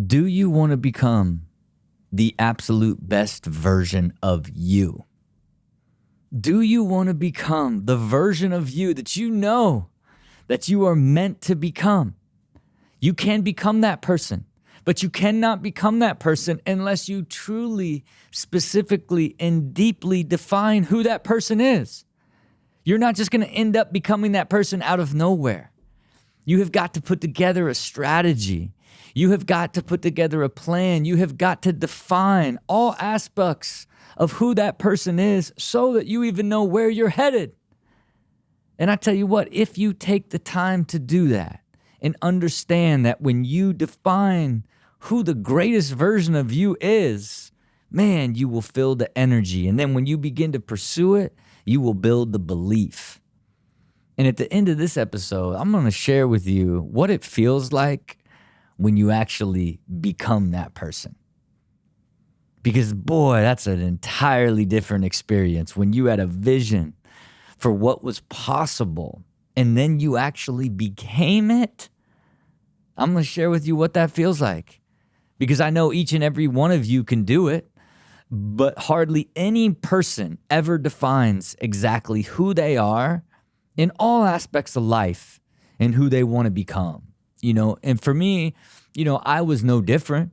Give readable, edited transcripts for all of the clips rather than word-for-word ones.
Do you want to become the absolute best version of you? Do you want to become the version of you that you know that you are meant to become? You can become that person, but you cannot become that person unless you truly, specifically, and deeply define who that person is. You're not just going to end up becoming that person out of nowhere. You have got to put together a strategy. You have got to put together a plan. You have got to define all aspects of who that person is so that you even know where you're headed. And I tell you what, if you take the time to do that and understand that when you define who the greatest version of you is, man, you will feel the energy. And then when you begin to pursue it, you will build the belief. And at the end of this episode, I'm going to share with you what it feels like when you actually become that person. Because boy, that's an entirely different experience when you had a vision for what was possible and then you actually became it. I'm going to share with you what that feels like. Because I know each and every one of you can do it, but hardly any person ever defines exactly who they are in all aspects of life and who they want to become. And for me, I was no different.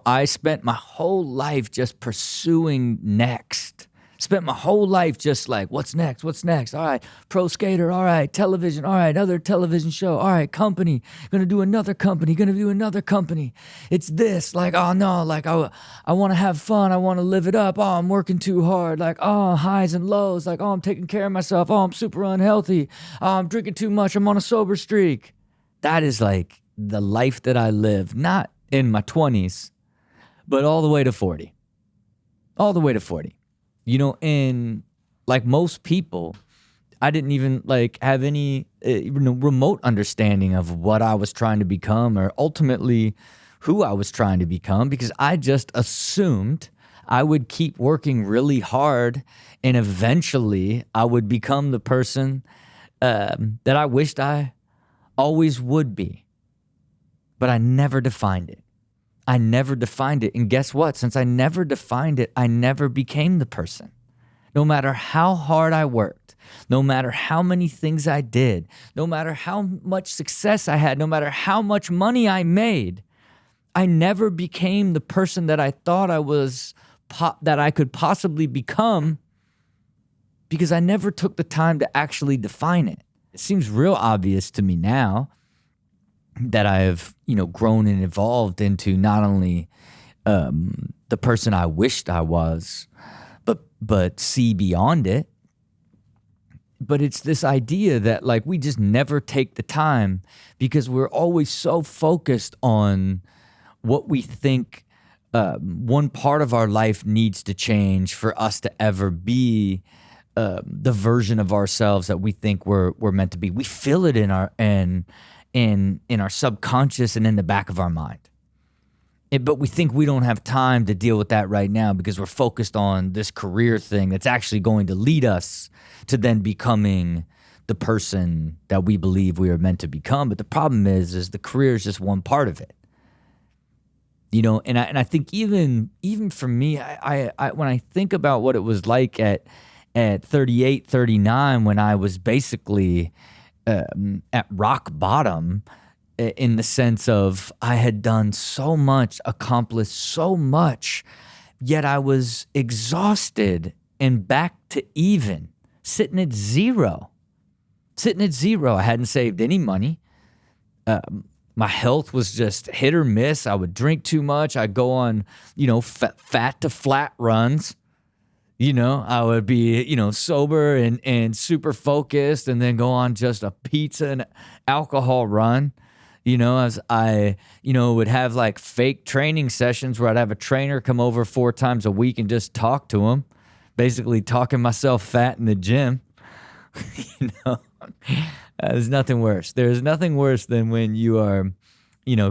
I spent my whole life just pursuing next. Spent my whole life just like, what's next? What's next? All right, pro skater. All right, television. All right, other television show. All right, company. Gonna do another company. Gonna do another company. It's this. Like, oh no, like I want to have fun. I want to live it up. Oh, I'm working too hard. Like, oh, highs and lows. Like, oh, I'm taking care of myself. Oh, I'm super unhealthy. Oh, I'm drinking too much. I'm on a sober streak. That is like the life that I live, not in my 20s, but all the way to 40. All the way to 40. And like most people, I didn't even like have any remote understanding of what I was trying to become or ultimately who I was trying to become, because I just assumed I would keep working really hard and eventually I would become the person that I wished I always would be. But I never defined it. I never defined it. And guess what? Since I never defined it, I never became the person. No matter how hard I worked, no matter how many things I did, no matter how much success I had, no matter how much money I made, I never became the person that I thought I was, that I could possibly become, because I never took the time to actually define it. It seems real obvious to me now that I have, grown and evolved into not only the person I wished I was, but see beyond it. But it's this idea that like we just never take the time because we're always so focused on what we think one part of our life needs to change for us to ever be the version of ourselves that we think we're meant to be. We feel it in our in our subconscious and in the back of our mind. But we think we don't have time to deal with that right now because we're focused on this career thing that's actually going to lead us to then becoming the person that we believe we are meant to become. But the problem is the career is just one part of it. And I think even for me, I when I think about what it was like at 38, 39, when I was basically at rock bottom, in the sense of I had done so much, accomplished so much, yet I was exhausted and back to even, sitting at zero. I hadn't saved any money. My health was just hit or miss. I would drink too much. I'd go on, fat to flat runs. I would be, sober and super focused and then go on just a pizza and alcohol run. As I, would have like fake training sessions where I'd have a trainer come over 4 times a week and just talk to him, basically talking myself fat in the gym. There's nothing worse. There's nothing worse than when you are,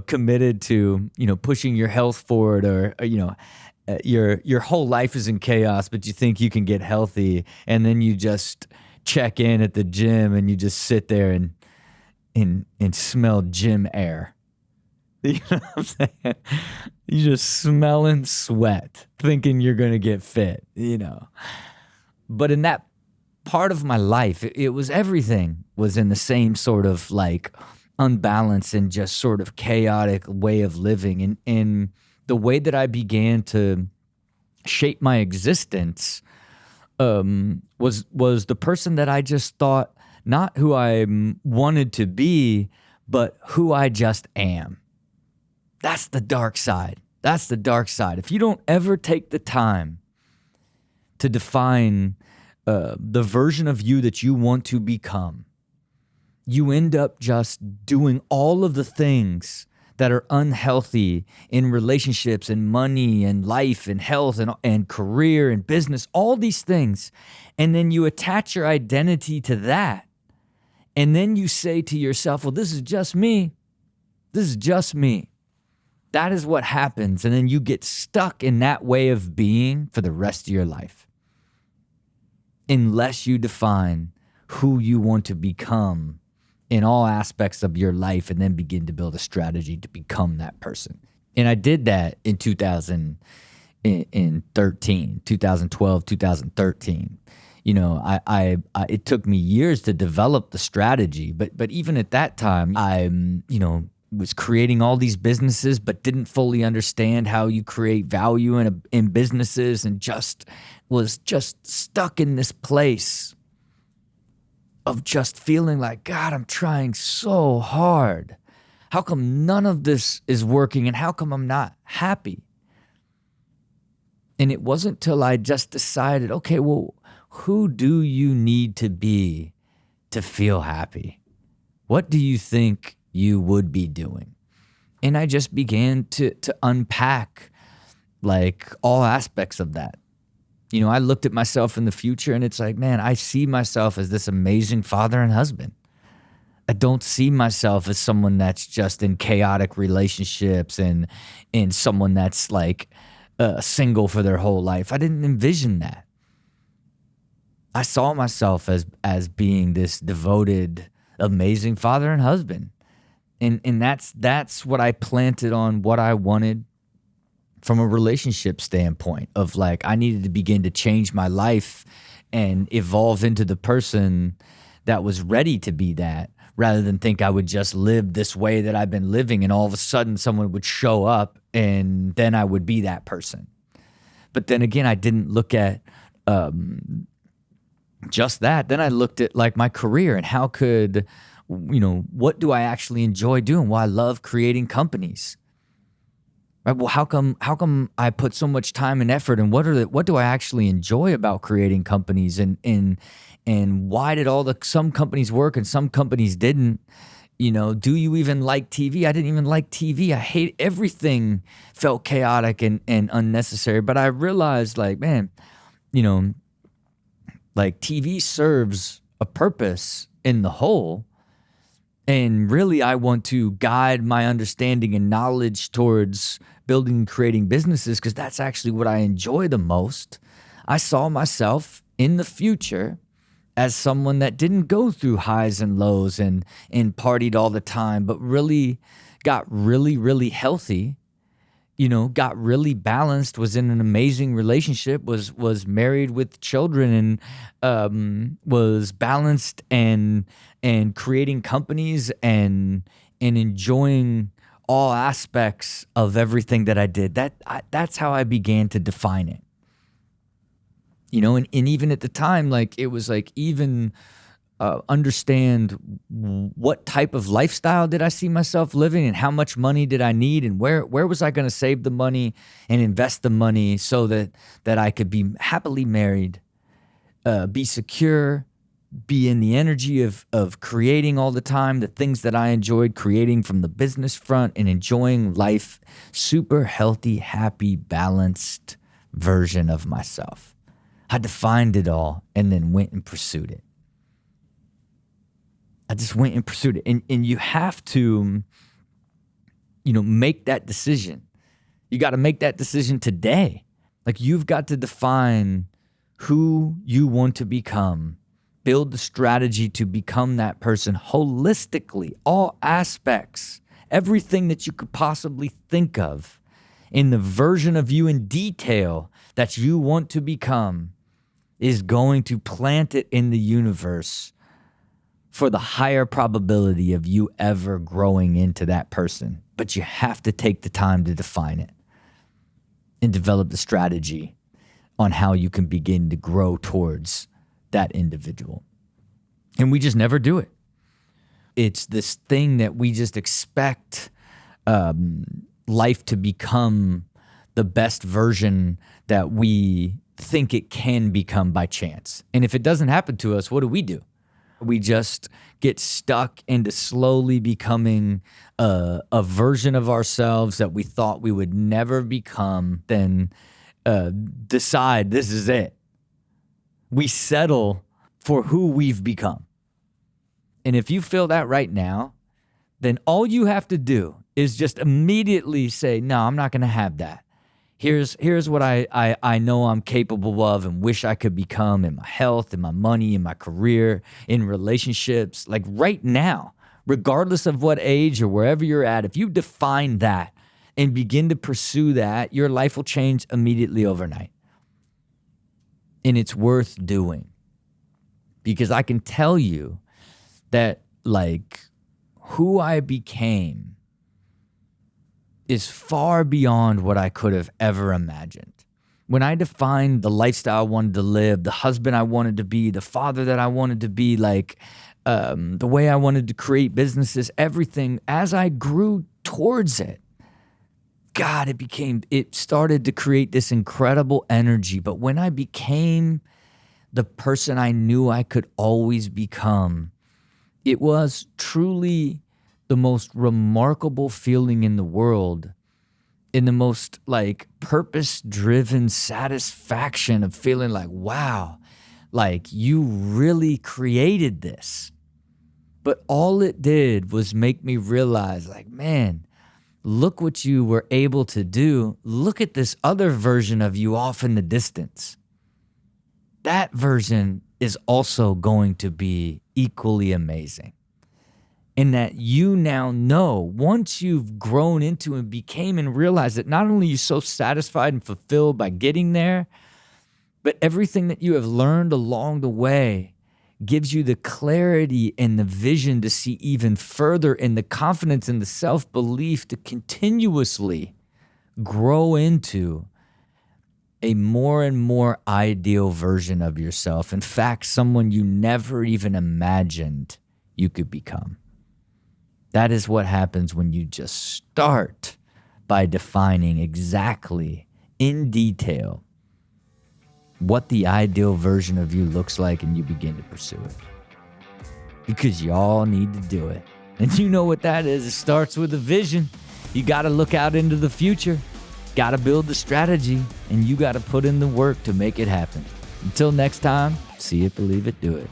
committed to, pushing your health forward or your whole life is in chaos, but you think you can get healthy. And then you just check in at the gym and you just sit there and smell gym air. You know what I'm saying? You're just smelling sweat, thinking you're going to get fit, But in that part of my life, it was everything was in the same sort of like unbalanced and just sort of chaotic way of living. And the way that I began to shape my existence was the person that I just thought, not who I wanted to be, but who I just am. That's the dark side. That's the dark side. If you don't ever take the time to define the version of you that you want to become, you end up just doing all of the things that are unhealthy in relationships and money and life and health and career and business, all these things. And then you attach your identity to that. And then you say to yourself, well, this is just me. This is just me. That is what happens. And then you get stuck in that way of being for the rest of your life. Unless you define who you want to become in all aspects of your life and then begin to build a strategy to become that person. And I did that in 2013, 2012, 2013. It took me years to develop the strategy, but even at that time, I was creating all these businesses, but didn't fully understand how you create value in businesses, and was just stuck in this place of just feeling like, God, I'm trying so hard. How come none of this is working, and how come I'm not happy? And it wasn't till I just decided, okay, well, who do you need to be to feel happy? What do you think you would be doing? And I just began to unpack like all aspects of that. I looked at myself in the future, and it's like, man, I see myself as this amazing father and husband. I don't see myself as someone that's just in chaotic relationships and someone that's like single for their whole life. I didn't envision that. I saw myself as being this devoted, amazing father and husband. And that's what I planted on what I wanted from a relationship standpoint of like, I needed to begin to change my life and evolve into the person that was ready to be that, rather than think I would just live this way that I've been living and all of a sudden someone would show up and then I would be that person. But then again, I didn't look at just that. Then I looked at like my career and how could, what do I actually enjoy doing? Well, I love creating companies. Right? Well, how come I put so much time and effort, and what do I actually enjoy about creating companies, and why did some companies work and some companies didn't? Do you even like TV? I didn't even like TV. I hate everything. Felt chaotic and unnecessary. But I realized like, man, like TV serves a purpose in the whole. And really, I want to guide my understanding and knowledge towards building and creating businesses, because that's actually what I enjoy the most. I saw myself in the future as someone that didn't go through highs and lows and partied all the time, but really got really, really healthy, got really balanced, was in an amazing relationship, was married with children, and was balanced and creating companies and enjoying all aspects of everything that I did. That's how I began to define it. And even at the time, like it was like even understand what type of lifestyle did I see myself living, and how much money did I need, and where was I going to save the money and invest the money so that I could be happily married, be secure, be in the energy of creating all the time, the things that I enjoyed creating from the business front, and enjoying life, super healthy, happy, balanced version of myself. I defined it all and then went and pursued it. I just went and pursued it. And you have to, make that decision. You got to make that decision today. Like, you've got to define who you want to become, build the strategy to become that person holistically, all aspects, everything that you could possibly think of in the version of you in detail that you want to become is going to plant it in the universe for the higher probability of you ever growing into that person. But you have to take the time to define it and develop the strategy on how you can begin to grow towards that individual. And we just never do it. It's this thing that we just expect life to become the best version that we think it can become by chance. And if it doesn't happen to us, what do? We just get stuck into slowly becoming a version of ourselves that we thought we would never become, then decide this is it. We settle for who we've become. And if you feel that right now, then all you have to do is just immediately say, no, I'm not going to have that. Here's what I know I'm capable of and wish I could become in my health, in my money, in my career, in relationships. Like right now, regardless of what age or wherever you're at, if you define that and begin to pursue that, your life will change immediately overnight. And it's worth doing. Because I can tell you that like who I became is far beyond what I could have ever imagined. When I defined the lifestyle I wanted to live, the husband I wanted to be, the father that I wanted to be, like the way I wanted to create businesses, everything, as I grew towards it, God, it started to create this incredible energy. But when I became the person I knew I could always become, it was truly the most remarkable feeling in the world, in the most like purpose-driven satisfaction of feeling like, wow, like you really created this. But all it did was make me realize like, man, look what you were able to do. Look at this other version of you off in the distance. That version is also going to be equally amazing. And that you now know, once you've grown into and became and realized that not only are you so satisfied and fulfilled by getting there, but everything that you have learned along the way gives you the clarity and the vision to see even further, and the confidence and the self-belief to continuously grow into a more and more ideal version of yourself. In fact, someone you never even imagined you could become. That is what happens when you just start by defining exactly in detail what the ideal version of you looks like, and you begin to pursue it. Because y'all need to do it. And you know what that is. It starts with a vision. You got to look out into the future. Got to build the strategy, and you got to put in the work to make it happen. Until next time, see it, believe it, do it.